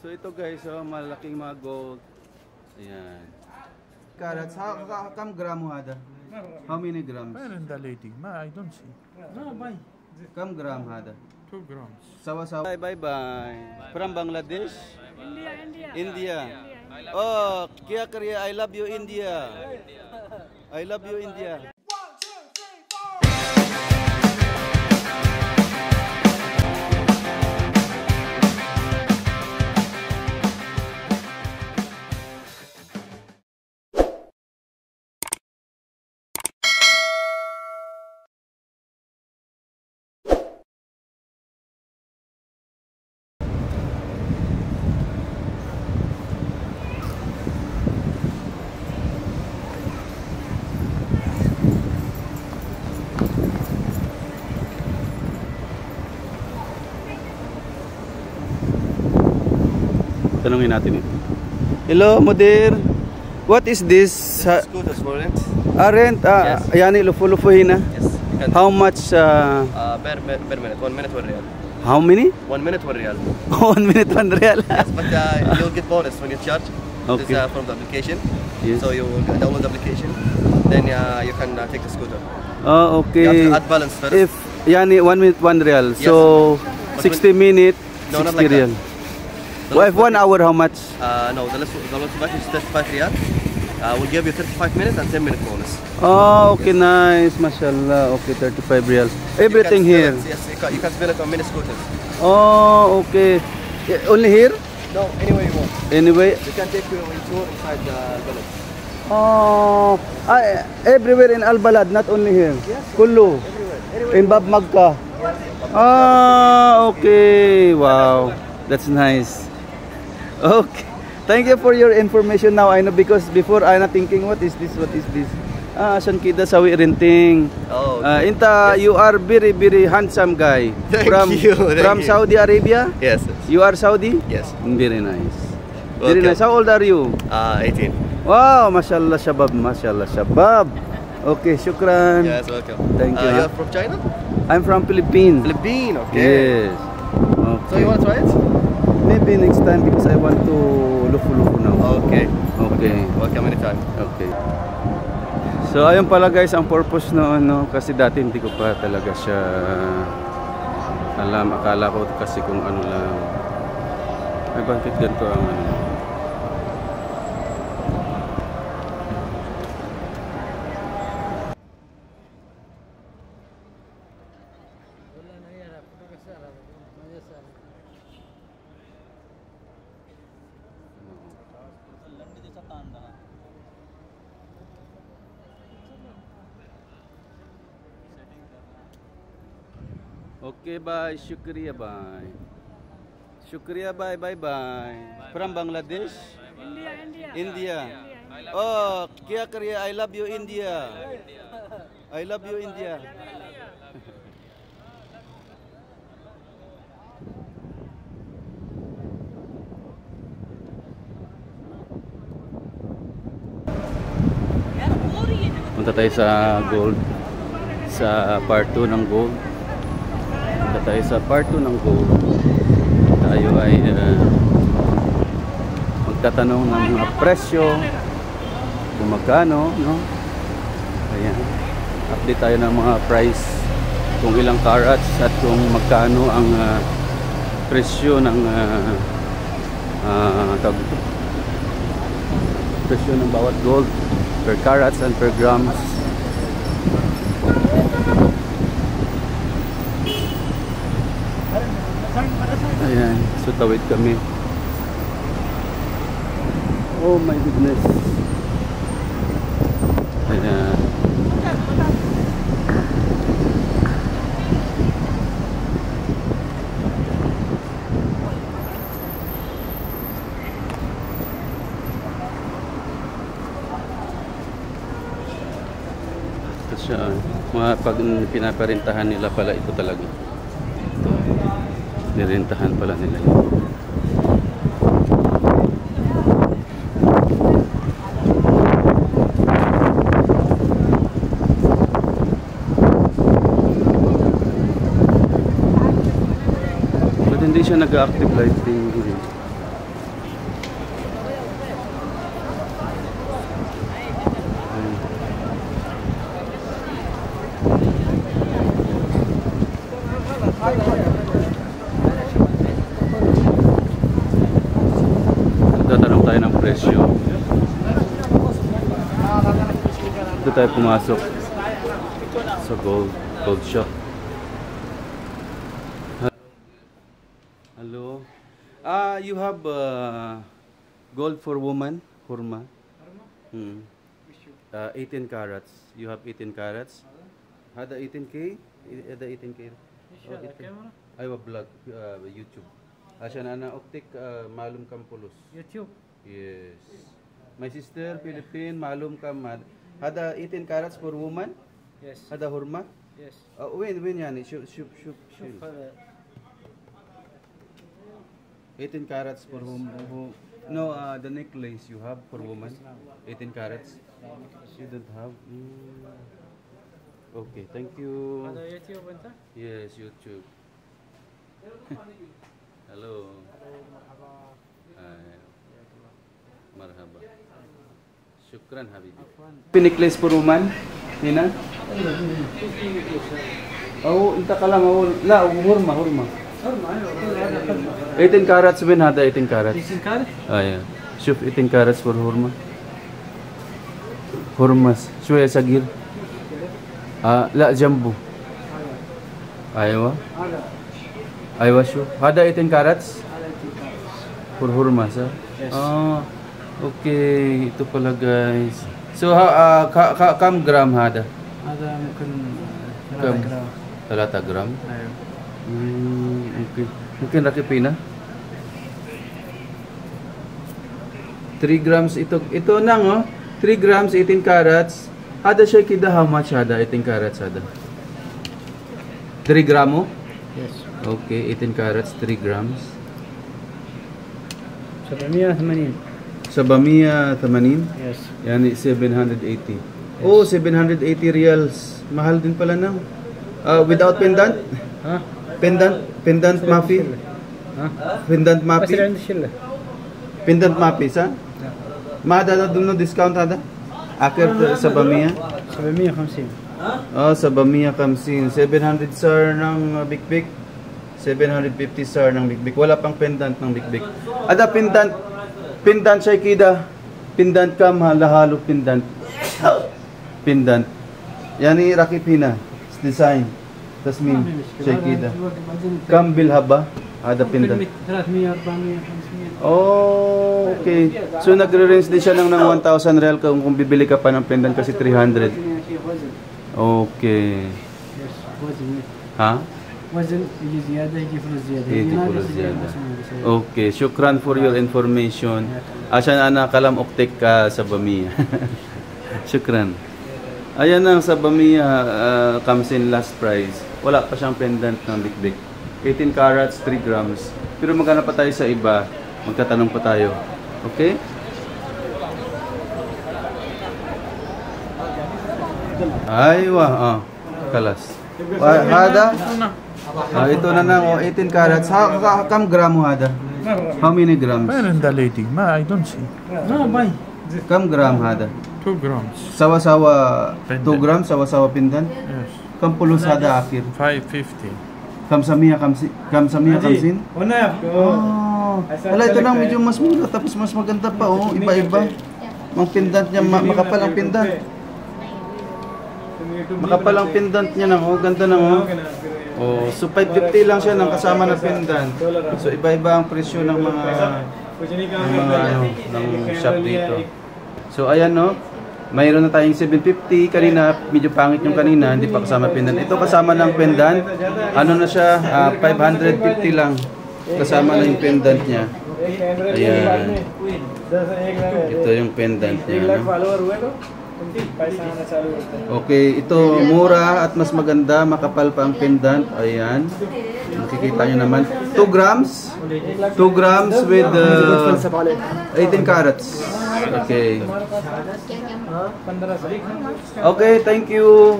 So ito guys, oh, malaking mga gold. Ayan. Carrots, how come gram hada? How many grams? The lady, I don't see. No, bye. Come gram hada? 2 grams. Sawa sawa. Bye bye. From Bangladesh? India. India. Oh, Kia Korea, I love you India. I love you India. Tanungin natin ito. Hello, Mudir. What is this? Scooters for rent. Rent? Yes. Yani, lufu-lufuhin na. Yes. How much? Per minute. 1 minute, 1 real. How many? 1 minute, 1 real. 1 minute, 1 real. Yes, but you'll get bonus when you charge. Okay. This is from the application. Yes. So you download the application. Then you can take the scooter. Oh, okay. You have to add balance first. If, yani, 1 minute, 1 real. Yes. So, 60 minutes, No, 60 not like real. that. Well, if 1 hour, how much? No, the lowest batch is 35 real. We'll give you 35 minutes and 10 minute bonus. Oh, okay, nice. Mashallah. Okay, 35 real. Everything here. Yes, you can spend it on mini scooters. Oh, okay. Only here? No, anywhere you want. Anyway. You can take your tour inside the village. Oh, everywhere in Al-Balad, not only here. Yes. Kullu. Everywhere. In Bab Magka. Ah, okay. Wow. That's nice. Okay. Thank you for your information now. I know because before I'm not thinking what is this? What is this? Asan kita sawi renting. Oh. Inta Yes. you are very handsome guy. Thank from you. From You. Saudi Arabia? Yes. You are Saudi? Yes. Very nice. Very Welcome. nice. How old are you? 18. Wow, mashallah shabab, mashallah shabab. Okay, shukran. Yes, welcome. Thank you. You're from China? I'm from Philippines. Philippines, okay. Yes. So you want to try it? Maybe next time because I want to lufu-lufu now. Okay. Okay. Welcome anytime. Okay. So ayun pala guys ang purpose noon, no, kasi dati hindi ko pa talaga siya alam. Akala ko kasi kung ano lang. Ay bakit ganito ang ano. Okay, bye. Shukriya, bye. Shukriya, bye, bye, bye. From Bangladesh? India. Oh, Kia Korea, I love you India. I love you India. Punta tayo sa gold. Sa part 2 ng gold. Punta tayo sa part 2 ng gold. Tayo ay magtatanong ng mga presyo kung magkano, no? Ayan. Update tayo ng mga price kung ilang carats at kung magkano ang presyo ng presyo ng bawat gold per carats and per grams. Ayan, so tawid kami. Oh my goodness. Ayan. Ito siya. Pag pinaparintahan nila pala ito talaga. Ito. Nirentahan pala nila yun. Ba't hindi siya nag-active lighting? tayo ng presyo. Dito tayo pumasok sa gold shop. Hello. You have gold for woman, hurma. 18 carats. You have 18 carats. Hada 18K? Hada 18K. Aywa vlog YouTube. Asya na optik malum kam pulos. YouTube. Yes. My sister Philippine malum kam hada 18 carats for woman. Yes. Hada hurma. Yes. Win yani shoot. 18 carats for whom? No, the necklace you have for woman. 18 carats. You don't have. Okay, thank you. Ada YouTube anta? Yes, YouTube. Hello. Marhaba. Shukran habibi. Necklace for woman. Nina? Oh, inta ka lang. La, hurma. 18 carats bin hada 18 carats. 18 karat? Yeah. Shuf 18 carats for hurma. Hurmas. Shwaya sagir. La jambu. Aywa. Aywa shu. Hada 18 carats? For hurmas, ha? Yes. Okay. Ito pala guys. So, kam gram hada? Ada mungkin Kam? 3 gram. 3 gram? Ayo. Okay. Mungkin rakipina? 3 grams ito nang 3 grams 18 carats. Hada siya kida how much hada 18 carats hada? 3 gramo? Yes. Okay, 18 carats 3 grams. 780. 780. Yes. Yani 780. Oh, 780 reals. Mahal din pala nang. Without pendant? Ha? Pendant mafi? Ha? Pendant mafi? Pasiran sila. Pendant mapi sa? Mahada doon no discount hada? Akir sa Bamia? 750. Sa Bamia kamsin. 700 sir ng Big Big. 750 sir ng Big Big. Wala pang pendant ng Big Big. Ada pendant. Pendant siya kida. Pendant kam halahalo pendant. Pendant. Yani rakipina. Design. Tasmin. Siya kida. Kam bilhaba. Ada pendant. 300 400 500. Oh, okay. So nagre-range din siya ng 1,000 real kung bibili ka pa ng pendant kasi 300. Okay. Yes. وزن. Ha? وزن يجي زيادة يجي فلوس زيادة. يجي فلوس زيادة. Okay, shukran for your information. Asan ana kalam oktek ka sa Bamia. Shukran. Ayan ang sa Bamia comes in last price. Wala pa siyang pendant ng Big Big. 18 carats, 3 grams. Pero maghanap pa tayo sa iba. Magtatanong pa tayo. Okay? Aywa, kalas. Hada? Ito na nang 18 carats. Kam gram hada? How many grams? Where is the lady? I don't see. No, buy. Kam gram hada? 2 grams. Sawa-sawa 2 Pendant. grams, sawa-sawa pindan. Yes. Kam pulos hada akhir. 550. Kam samia kamsin. وناف. Wala, ito lang medyo mas mura tapos mas maganda pa iba-iba. Ang pendant niya makapal ang pendant. Makapal ang pendant niya nang ganda nang so 550 lang siya ng kasama na pendant. So iba-iba ang presyo ng mga ng shop dito. So ayan mayroon na tayong 750 kanina, medyo pangit yung kanina, hindi pa kasama pendant. Ito kasama ng pendant. Ano na siya? 550 lang. Kasama na yung pendant niya. Ayan. Ito yung pendant niya. Okay, ito mura at mas maganda, makapal pa ang pendant. Ayan. Nakikita nyo naman. 2 grams. 2 grams with 18 carats. Okay. Okay, thank you.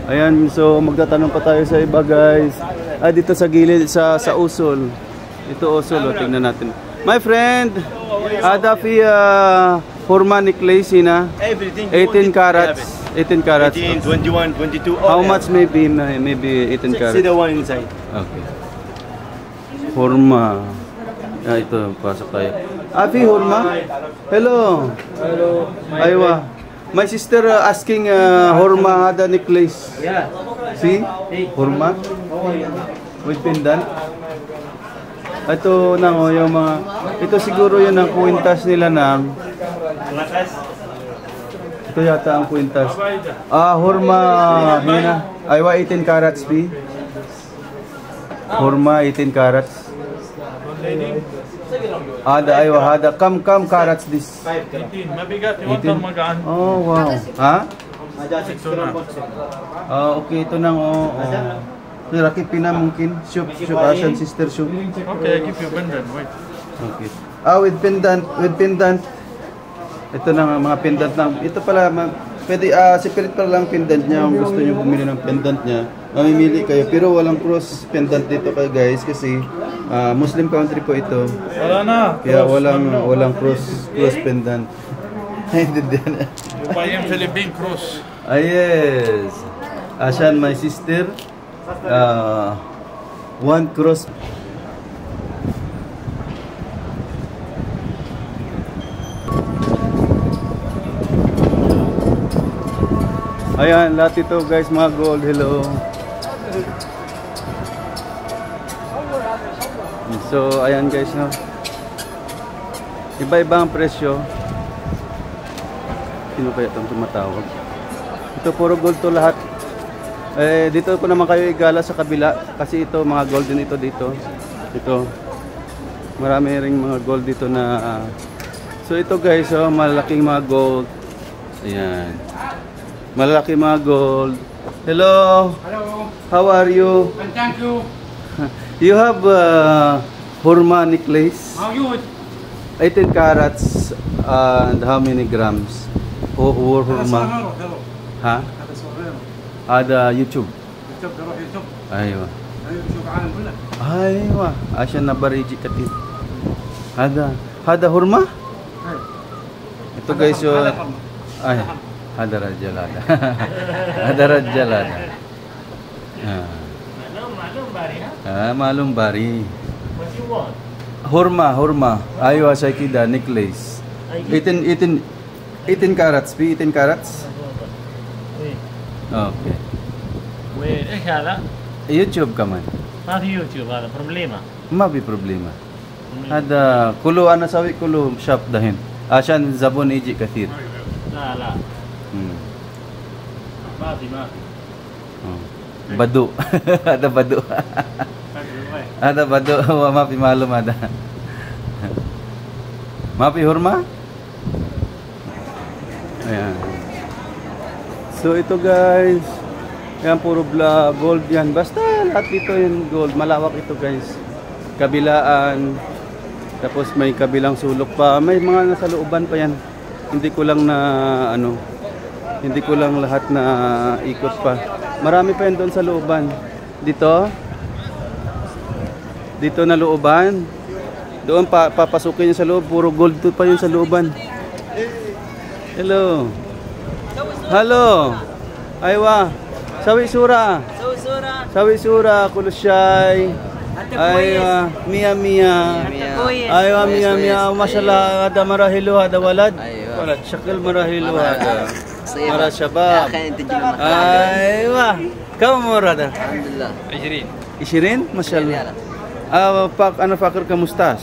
Ayan, so magtatanong pa tayo sa iba guys. Dito sa gilid, sa usol. Ito usol, tingnan natin. My friend, Dafi Hurma necklace na. Everything. 18 carats. 18 carats. 18, 21, 22. How much maybe 18 carats? See the one inside. Okay. Hurma. Ah, ito, pasok tayo. Afi, Hurma? Hello. Hello. Aywa. My sister asking Hurma the necklace. Yeah. See? Hurma? With pendant. Ito na yung mga... Ito siguro yun ang kwintas nila na... Ito yata ang kwintas. Ah, Hurma. Hina. Aywa 18 carats, P. Hurma 18 carats. Ada, aywa, ada. Kam carats this. 18. Mabigat. You want 18? magaan? Oh, wow. Ha? Ito na. Ah, okay, ito nang oh. Rakip pina mungkin. Shop Asian sister shop. Okay, I give you pendant. Wait. Okay. Ah, with pendant. Ito na nga, mga pendant na. Ito pala, pwede, separate pala lang pendant niya. Kung gusto niyo bumili ng pendant niya, mamimili kayo. Pero walang cross pendant dito kayo guys kasi Muslim country po ito. Wala na. Kaya walang cross pendant. Hindi din. You buy him Philippine cross. Ah, yes. Asian, my sister. One cross. Ayan, lahat ito guys, mga gold. Hello. So, ayan guys, no. Iba-iba ang presyo. Sino kaya itong tumatawag? Ito puro gold to lahat. Eh, dito ko naman kayo igala sa kabila kasi ito mga gold din ito dito. Ito. Marami ring mga gold dito na so ito guys, oh, malaking mga gold. Ayan. Malaki mga gold. Hello. Hello. How are you? And thank you. You have Hurma necklace. How you? 18 carats and how many grams? Oh, Hurma. Hello. Ha? هذا صغير. Ada YouTube. يوتيوب روح يوتيوب. Aywa. شوف العالم كله. Aywa. Asya na bariji katit. Hada Hurma? Ito guys yung... Ay. Hada Rajalada. Hada Rajalada. Malum bari. What you want? Hurma. Aywa sa kida necklace. 18 carats. 18 carats? Okay. وين ايش هذا؟ YouTube كمان. ما في يوتيوب هذا بروبليما. ما في problema. هذا كله أنا سوي كله شاب دهين عشان الزبون يجي كثير. لا ما في بدو. هذا بدو. هذا بدو ما في معلوم هذا. ما في Hurma? Ayan. So ito guys, yan puro gold yan. Basta lahat dito yung gold. Malawak ito guys. Kabilaan. Tapos may kabilang sulok pa. May mga nasa looban pa yan. Hindi ko lang hindi ko lang lahat na ikot pa. Marami pa yan doon sa looban. Dito na looban. Doon papasukin niyo sa loob. Puro gold pa yun sa looban. Hello. Halo. Aywa. Sawi sura. Kulusyay. Aywa. Mia. Aywa mia. Mashallah. Ada marahilo. Ada walad. Walad. Shakil marahilo. Ada. Mara shabab. Aywa. Kam murada? Alhamdulillah. 20. Mashallah. أنا فاكر كمستاش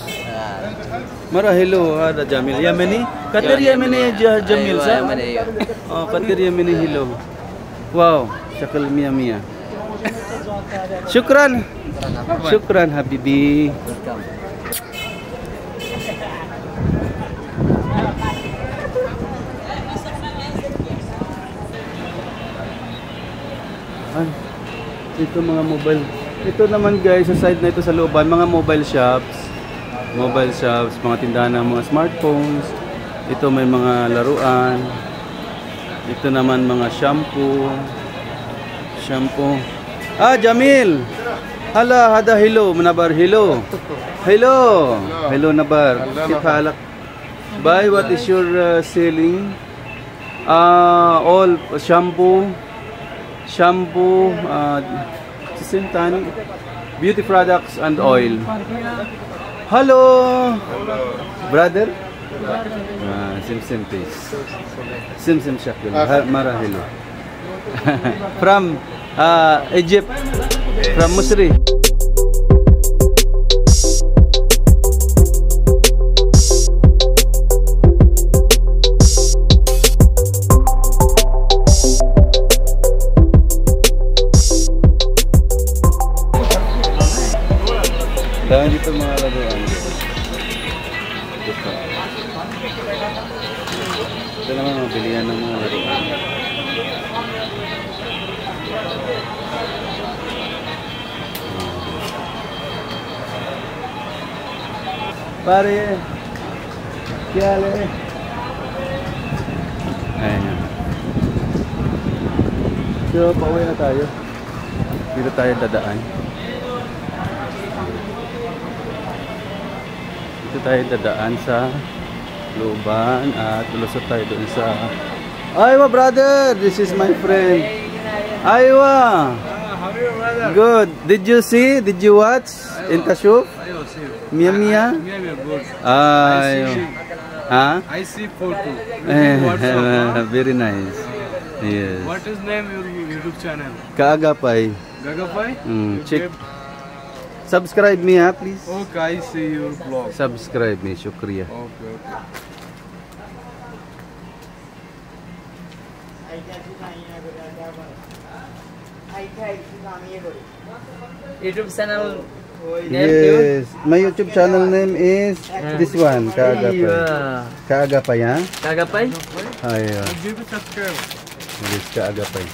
مرحلو هذا جميل يمني كتر يمني جميل صح؟ كتر يمني هلو واو شكل مية شكرا حبيبي ito mga mobile. Ito naman guys, sa side na ito sa looban, mga mobile shops, mga tindahan ng mga smartphones. Ito may mga laruan. Ito naman mga shampoo. Jamil. Hala, hada hello, nabar hello. Hello nabar. Kip halak. Bye, what is your selling? All shampoo, same time, beauty products and oil. Hello. Brother. Sim please. Sim shakil. Marahilo. From Egypt. From Misri. Dahil dito mga laruan. Ito naman mabilihan ng mga laruan. Pare, kiyale. Ayan. So, pauwi na tayo. Dito tayo dadaan. Dito tayo dadaan sa looban at lulusot tayo doon sa Aywa brother, this is my friend. Aywa. Good. Did you see? Did you watch? Intashuf? Mia Mia? Aywa. Huh? I see photo. Very nice. Yes. What is name your YouTube channel? Kaagapay. Gagapai? Check. Subscribe me, please. Okay, I see your vlog. Subscribe me, shukriya. Okay. YouTube channel. Yes, my YouTube channel name is this one, Kaagapay. Kaagapay, ha? Kaagapay? Ayun. Give it subscribe. This Kaagapay.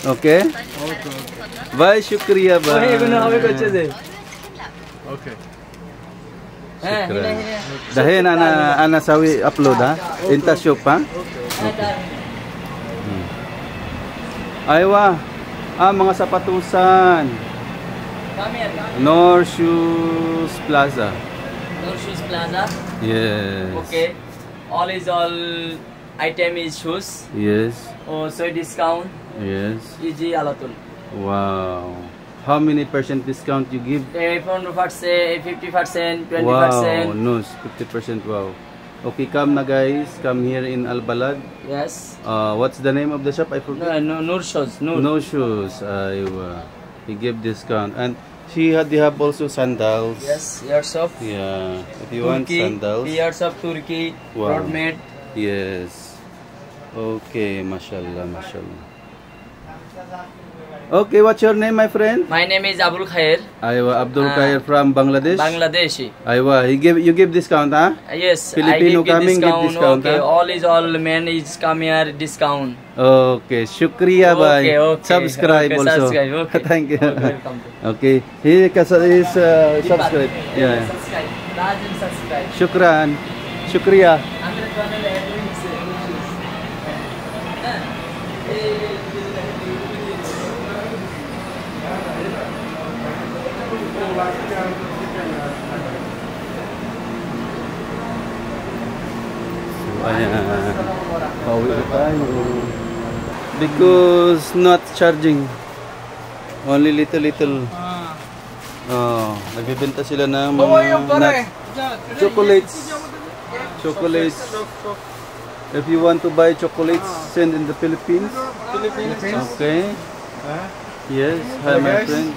Okay? Bye, shukriya, bye. Okay. Shukran. Dahil ana sawi upload, ha? Inta shop, ha? Aywa. Mga sapatusan. North Shoes Plaza. North Shoes Plaza. Yes. Okay. All item is shoes. Yes. Oh, so discount. Yes. Easy alatul. Wow. How many % discount you give? 50%, 20%. Wow. No, 50%. Wow. Okay, come na guys. Come here in Al Balad. Yes. What's the name of the shop? I forgot. No, Nur Shoes. No shoes. He gave discount, and they have also sandals. Yes, years of Yeah, if you want sandals. Years of Turkey, Wow. roadmade. Yes. Okay, mashallah, mashallah. Okay, what's your name, my friend? My name is Abul Khair. Aywa, Abdul Khair from Bangladesh. Bangladeshi. Aywa, you give discount, huh? Yes, Filipino I give coming, give discount. discount, Okay, huh? all men is come here discount. Okay, shukriya, bye. Okay. Subscribe Okay, also. subscribe, okay. Thank you. Welcome. Okay, he is subscribe. Yeah. Subscribe. Rajan subscribe. Shukran. Shukriya. Ayan. Pauwi na tayo. Because not charging. Only little. Nagbibenta sila ng mga chocolates. If you want to buy chocolates, send in the Philippines. Okay. Yes. Hi, my friend.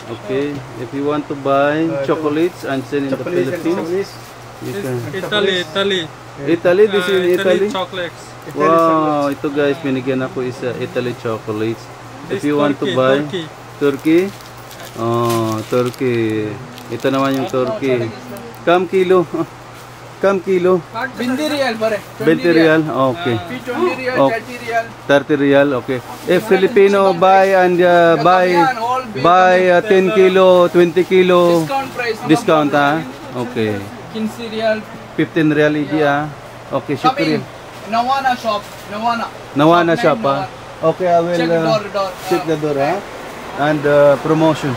Okay. If you want to buy chocolates and send in the Philippines, you can. Italy. This is Italy. Chocolates. Wow, ito guys, binigyan ako isa Italy chocolates. If you want to buy Turkey. Oh, Turkey. Ito naman yung Turkey. Kam kilo. 20 riyal pare. 20 riyal. Okay. 20 riyal, 30 riyal. 30 riyal. Okay. If Filipino buy and buy 10 kilo, 20 kilo Discount price. discount, ha? Okay. 15 riyal. 15 riyal idi, ha? Okay, shukriya. Nawana shop. Nawana shop, ha? Okay, I will Check door. check the door, ha? And promotion.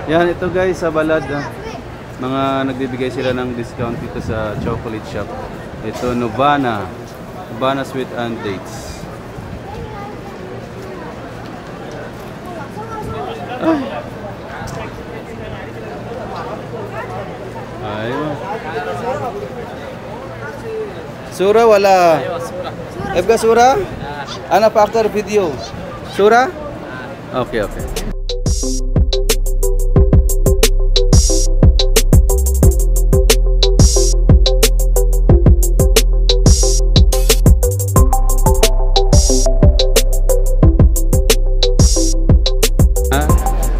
Yan, ito guys, sa Balad, mga nagbibigay sila ng discount dito sa chocolate shop. Ito, Novana Sweet and Dates. Ayun. Sura wala. Ebga sura? Ana pakar video. Sura? Okay, okay.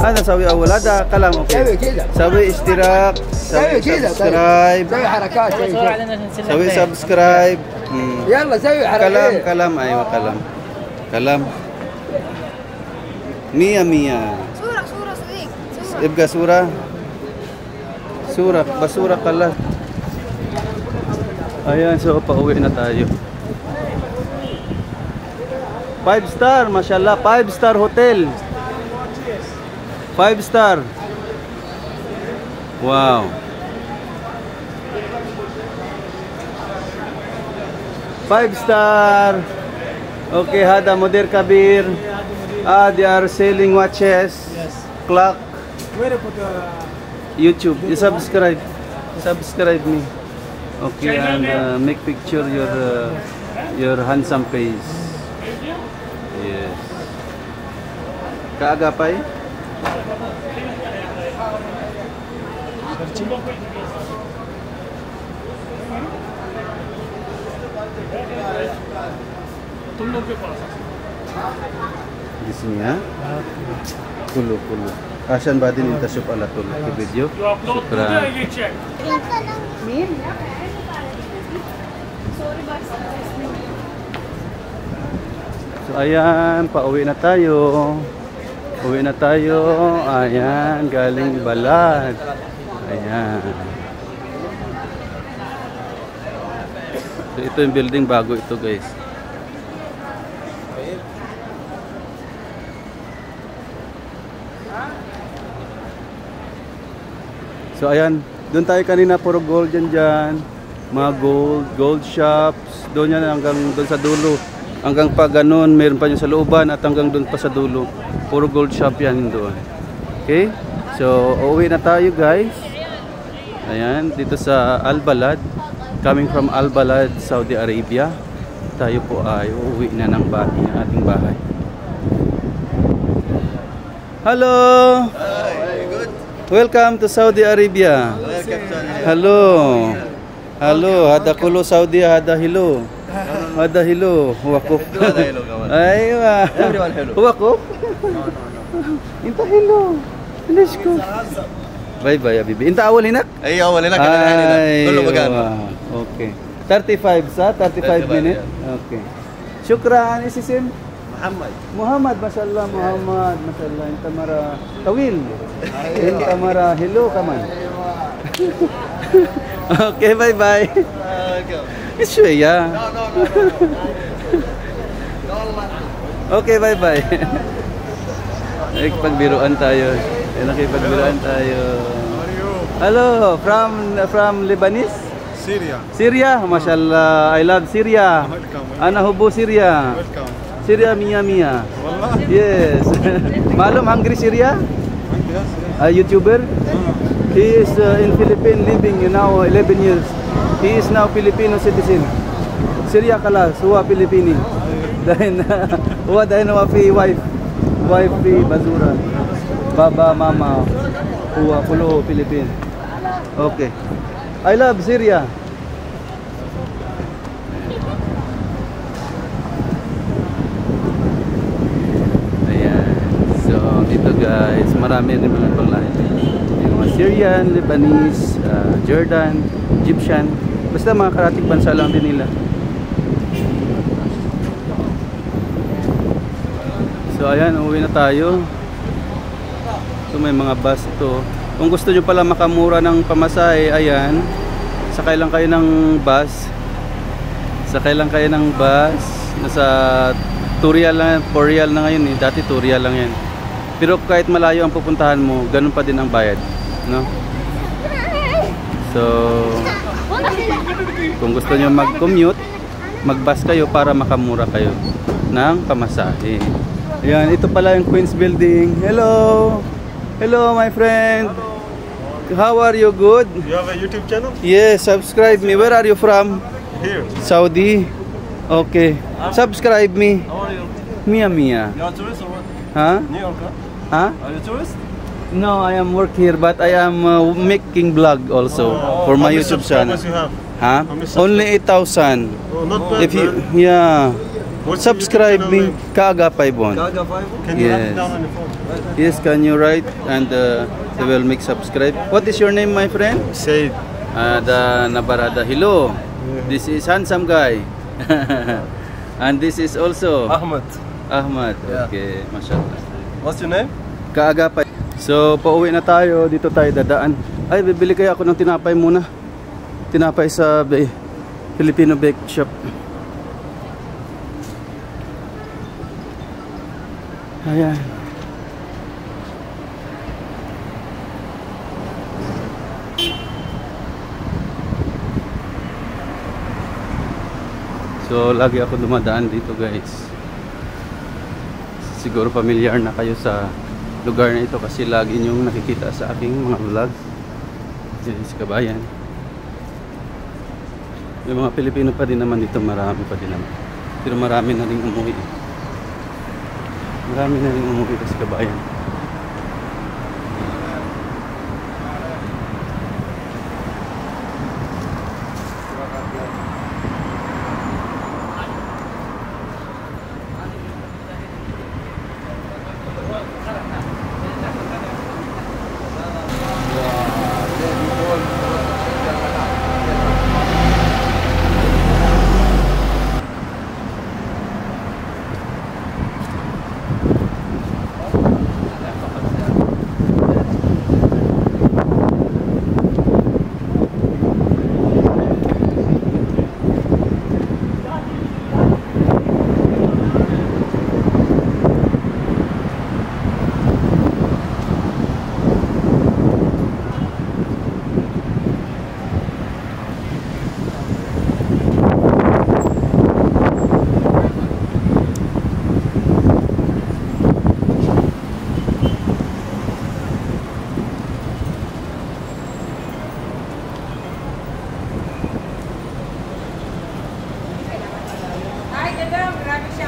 هذا سوي أول هذا كلام أوكي سوي كذا سوي اشتراك سوي كذا سبسكرايب سوي حركات سوي سبسكرايب يلا سوي حركات كلام أيوة كلام مية صورة صديق يبقى صورة basura kala. Ayan, so pauwi na tayo. 5-star, mashallah, 5-star hotel. 5-star. Wow. 5-star. Okay, hada Mudir Kabir. They are selling watches. Yes. Clock. Where put YouTube. You subscribe. Subscribe me. Okay, and make picture your handsome face. Yes. Kaagapay. Di sini ya. Kulu. Asan ba din intasyon pala to na video? Sukran. So ayan, pauwi na tayo. Uwi na tayo. Ayan, galing Balad. Ayan. So ito yung building bago ito, guys. So ayan, doon tayo kanina puro gold dyan. Mga gold shops. Doon yan hanggang doon sa dulo. Hanggang pa ganun, meron pa yung sa looban at hanggang doon pa sa dulo. Puro gold shop yan doon. Okay? So, uuwi na tayo guys. Ayan, dito sa Al Balad. Coming from Al Balad, Saudi Arabia. Tayo po ay uuwi na ng ating bahay. Hello! Hi, good. Welcome to Saudi Arabia. Hello. Hello, hada kulo Saudi, hada hilo. Hada hilo, wakuf. Aywa. Everyone hello. Wakuf? Inta hilo. Let's go. Bye bye, Habibi. Inta awal hinak? Ay, awal hinak. Kulo magan. Okay. 35 sa 35 minutes. Okay. Syukran, isisim. Muhammad, mashallah, Muhammad, mashallah. Inta mara tawil. Inta mara hello kaman. Okay, bye bye. Isya. Okay, bye bye. Nakipagbiruan tayo. Nakipagbiruan tayo. Hello, from Lebanese? Syria, mashallah. I love Syria. Ana hubo Syria. Syria mia. Yes. Malum hungry Syria? A YouTuber? He is in Philippines living now 11 years. He is now Filipino citizen. Syria kalas, huwa Pilipini. Dahil na fi wife fi basura. Baba, mama, huwa kulo Philippine. Okay. I love Syria. Ayan. So, dito guys, marami rin mga panglain. Yung mga Syrian, Lebanese, Jordan, Egyptian. Basta mga karating bansa lang din nila. So ayan, uwi na tayo. So may mga bus ito. Kung gusto nyo pala makamura ng pamasahe, ayan, sakay lang kayo ng bus. Sakay lang kayo ng bus. Nasa 2 real lang, 4 real na ngayon eh. Dati 2 real lang yan. Pero kahit malayo ang pupuntahan mo, ganun pa din ang bayad, no? So kung gusto nyo mag-commute, mag-bus kayo para makamura kayo ng pamasahe. Ayan, ito pala yung Queen's Building. Hello! Hello, my friend. How are you? Good? You have a YouTube channel? Yes, subscribe me. Where are you from? Here. Saudi. Okay. Subscribe me. How are you? Mia Mia. You are a tourist or what? Huh? New York, huh? Huh? Are you a tourist? No, I am work here, but I am making vlog also for How my many YouTube channel. subscribers you have? Huh? How many Only 8,000. Oh, not bad, If you, man. yeah. What's your Subscribe YouTube me, channel name? Kaga Paibon. Can you write Yes. it down on your phone? Yes, can you write and they will make subscribe. What is your name, my friend? Say it. The Nabarada. Hello. This is handsome guy. And this is also Ahmed. Ahmad. Yeah. Okay, mashallah. What's your name? Kaga pa. So, pauwi na tayo. Dito tayo dadaan. Ay, bibili kaya ako ng tinapay muna. Tinapay sa Filipino Bake Shop. Ayan. So, lagi ako dumadaan dito, guys. Siguro familiar na kayo sa lugar na ito kasi lagi niyong nakikita sa aking mga vlog. Yes, kabayan. Yung mga Pilipino pa din naman dito, marami pa din naman. Pero marami na rin umuwi. Marami na rin umuwi kasi kabayan.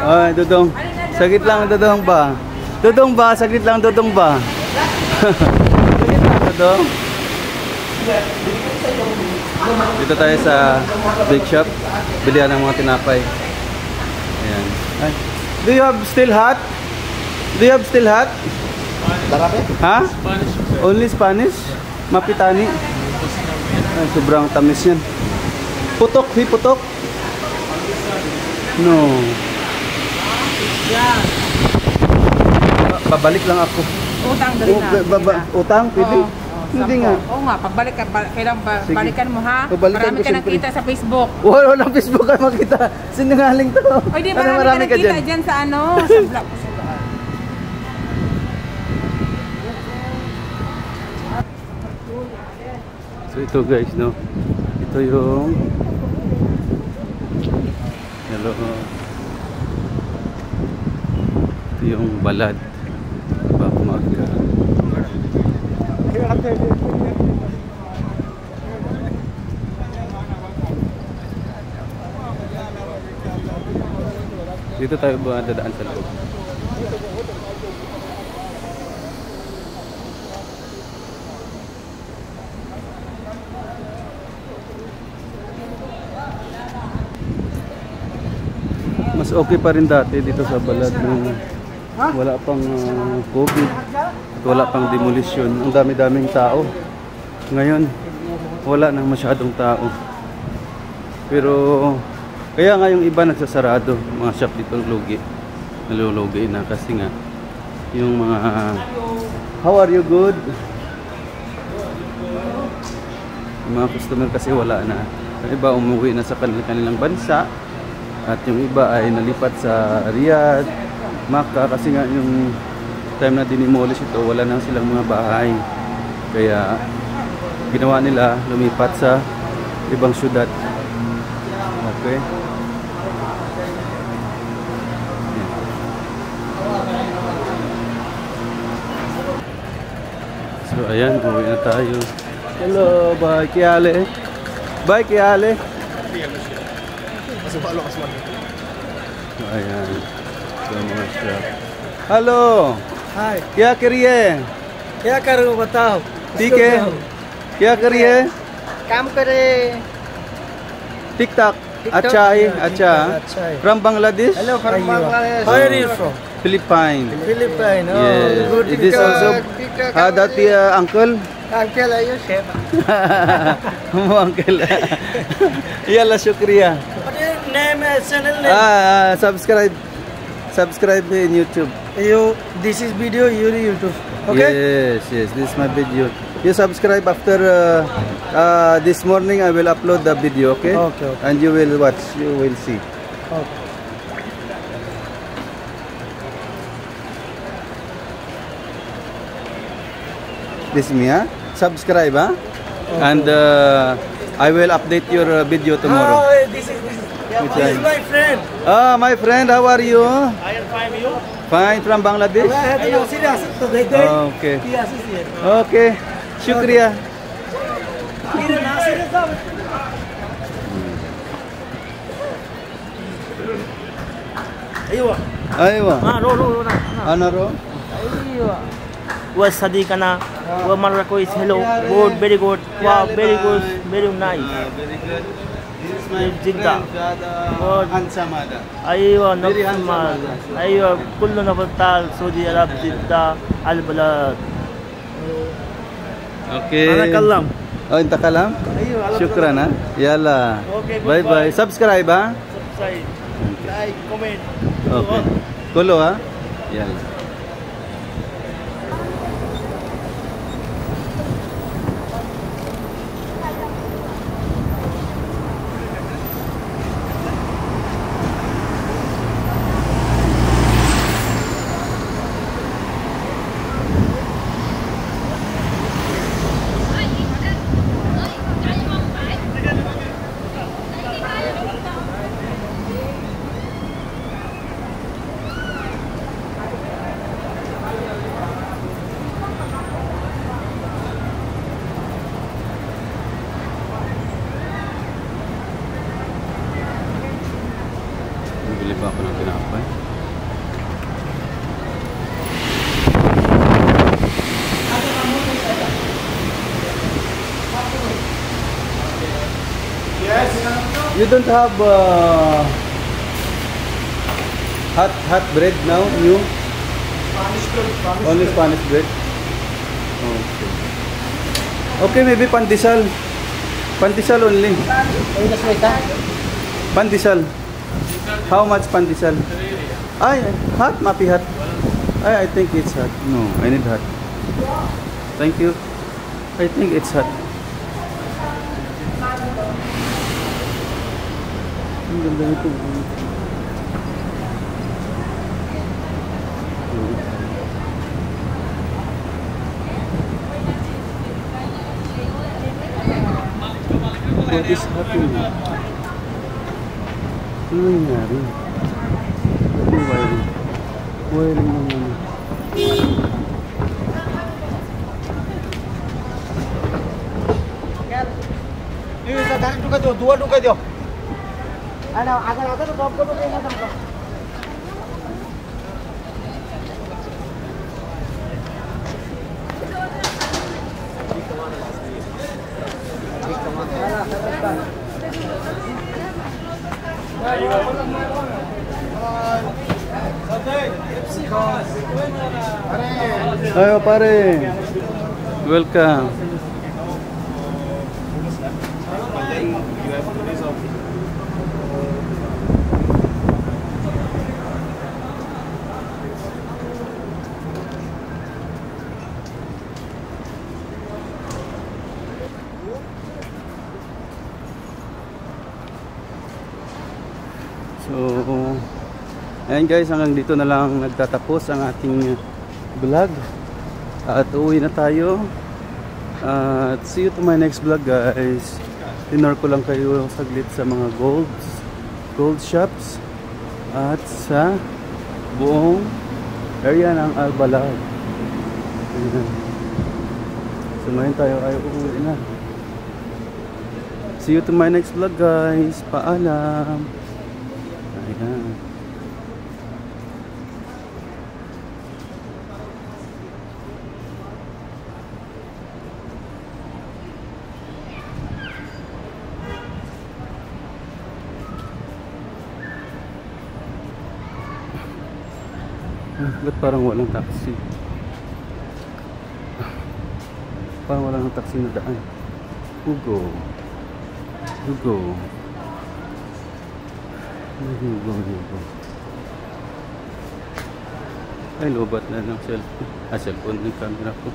Ay, Dudong. Saglit lang, Dudong ba? Dudong ba? Saglit lang, Dudong ba? Saglit lang, Dudong. Dito tayo sa bake shop. Bilihan ng mga tinapay. Ayan. Ay. Do you have still hot? Do you have still hot? Ha? Only Spanish? Mapitani? Ay, sobrang tamis yan. Putok, putok. No. Babalik lang ako. Utang dali na. Utang? Pwede? Hindi nga. Oo nga, pagbalik ka, kailangan Sige. balikan mo ha. Babalikan Marami ko ka siyempre. nakita sa Facebook. Walang Facebook ka makita. Sinungaling to. O di, Ano, marami ka nakita dyan sa ano, sa vlog. So ito guys, no. Ito yung hello. Ito yung balad. Bakmaga. Dito tayo ba dadaan sa loob? Mas okay pa rin dati dito sa balad nung wala pang COVID at wala pang demolition. Ang dami-daming tao. Ngayon, wala nang masyadong tao. Pero kaya nga yung iba nagsasarado, mga shop dito lugi. Nalulugi na kasi nga yung mga how are you, good? Yung mga customer kasi wala na. Yung iba umuwi na sa kanilang bansa. At yung iba ay nalipat sa Riyadh, Makkah kasi nga yung time na dinimolish ito, wala nang silang mga bahay. Kaya ginawa nila lumipat sa ibang syudad. Okay? So ayan, uwi na tayo. Hello, bye Kiale. Bye Kiale. So ayan. So mga shop. Hello. Hi. क्या करिए? क्या करूँ बताओ? ठीक है. क्या करिए? काम करे. TikTok. अच्छा है, अच्छा. अच्छा है. From Bangladesh? Hello from Bangladesh. Where are you from? Philippines. Philippines. Oh, Yes. good. It is also that uncle. Uncle, are you chef? Uncle. Yalla shukriya. What is your name? Channel name? Subscribe in YouTube. This is video. Your YouTube. Okay. Yes. This is my video. You subscribe after this morning. I will upload the video. Okay. Okay. And you will watch. You will see. Okay. This me, huh? Subscribe, huh? Okay. And I will update your video tomorrow. Oh, this is my friend. Ah, my friend, how are you? I am fine. You? Fine, from Bangladesh. Okay. Okay. Shukriya. Aywa. Ano ro? Was Sadikana, Marco is hello, good, very good, wow, very good, very nice. Very good. This is my Jidda. friend, handsome Ada. Aywa, Very Nafsumal, handsome. Aywa, Kullu Nafatal, Saudi Arab, Jidda, Al Balad. Okay. Ana Kalam. Oh, inta kalam? Shukran, ha? Yalla. Okay, Bye bye. goodbye. Subscribe, ha? Subscribe, like, comment. Okay. Kulo, ha? Yalla. Bili pa ako ng tinapay. Yes. You don't have hot bread now, new? Spanish bread. Only Spanish bread. Okay. Okay, maybe pandesal. Pandesal only. Pandesal. How much pandesal? Ay, hot, mapi hot. I think it's hot. No, I need hot. Thank you. I think it's hot. Ang ganda nito. What is happening? Ano nangyari? Ano wiring? Wiring naman. दुआ ढुका दो अरे अगर आता तो ड्रॉप करो नहीं ना तुमको Ayo pare. Welcome. So, ayan guys, hanggang dito na lang nagtatapos ang ating vlog. At uwi na tayo. At see you to my next vlog guys. Tinor ko lang kayo saglit sa mga gold shops at sa buong area ng Al Balad. Ayan. So ngayon tayo ay uuwi na. See you to my next vlog guys. Paalam. Ayan. Ba't parang walang taxi? Parang walang taxi na daan. Hugo. Ay, lobat na ng cellphone. Cellphone ng camera ko.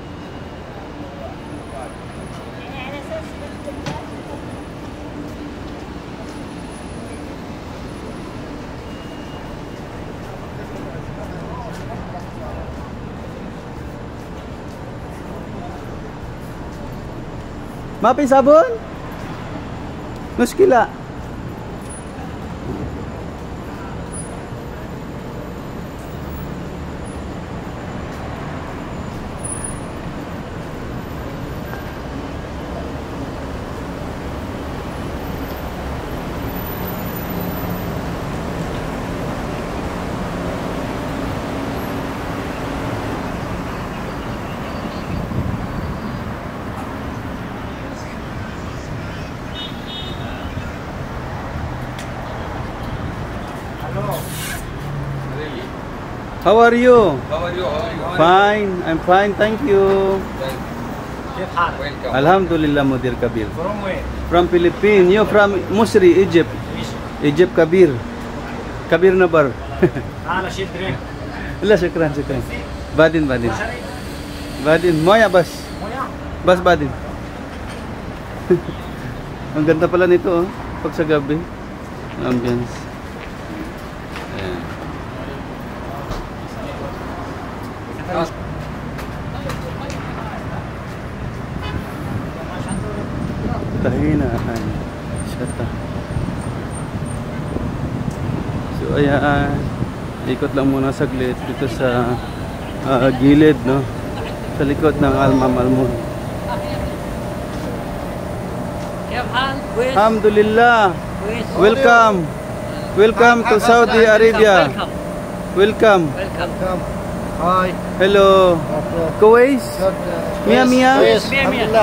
Mapi sabon? Muskila. How are you? Fine, I'm fine, thank you. Welcome. Alhamdulillah, Mudir Kabir. From where? From Philippines. You from Musri, Egypt. Egypt Kabir. Kabir Nabar. أنا شدرين. لا شكرا. Badin. Moya bas. Bas Badin. Ang ganda pala nito, oh, pag sa gabi. Ambience. Ayan. Tahinaan. Shata. So ayan, ikot lang muna saglit dito sa gilid, no? Sa likod ng Al-Mam'al. Alhamdulillah. Welcome to Saudi Arabia. Welcome. Hi. Hello. Kuwait. Mia.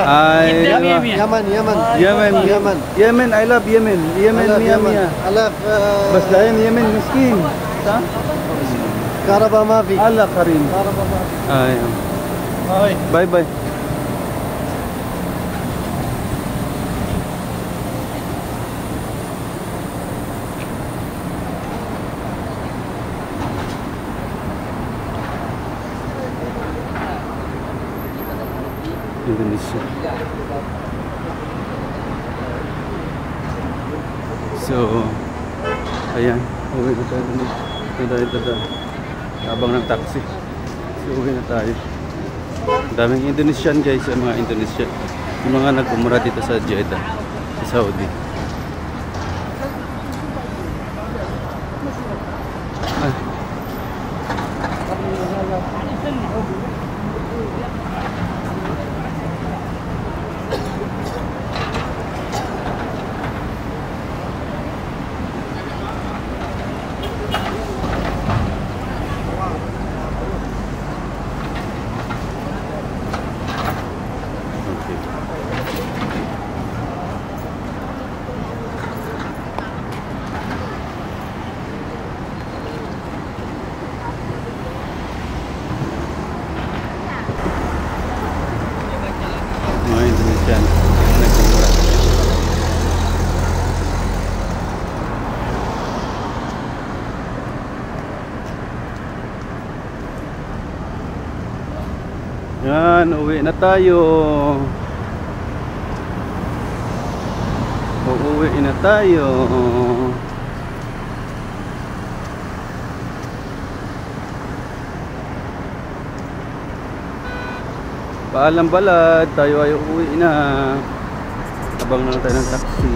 Ay. Yemen. I love Yemen. Mia. I love بس دايم يمن مسكين صح؟ كهرباء ما في. الله كريم. كهرباء ما في. باي باي. Indonesia. So, ayan, uwi na tayo. Tada. Habang ng taxi. So, uwi na tayo. Daming Indonesian guys, mga Indonesian. Yung mga nag-umrah dito sa Jeddah, sa Saudi. Mga Indonesian nag-umrah. Yan, uwi na tayo. Uuwi na tayo. Paalam balad, tayo ay uuwi na. Abang na tayo ng taxi.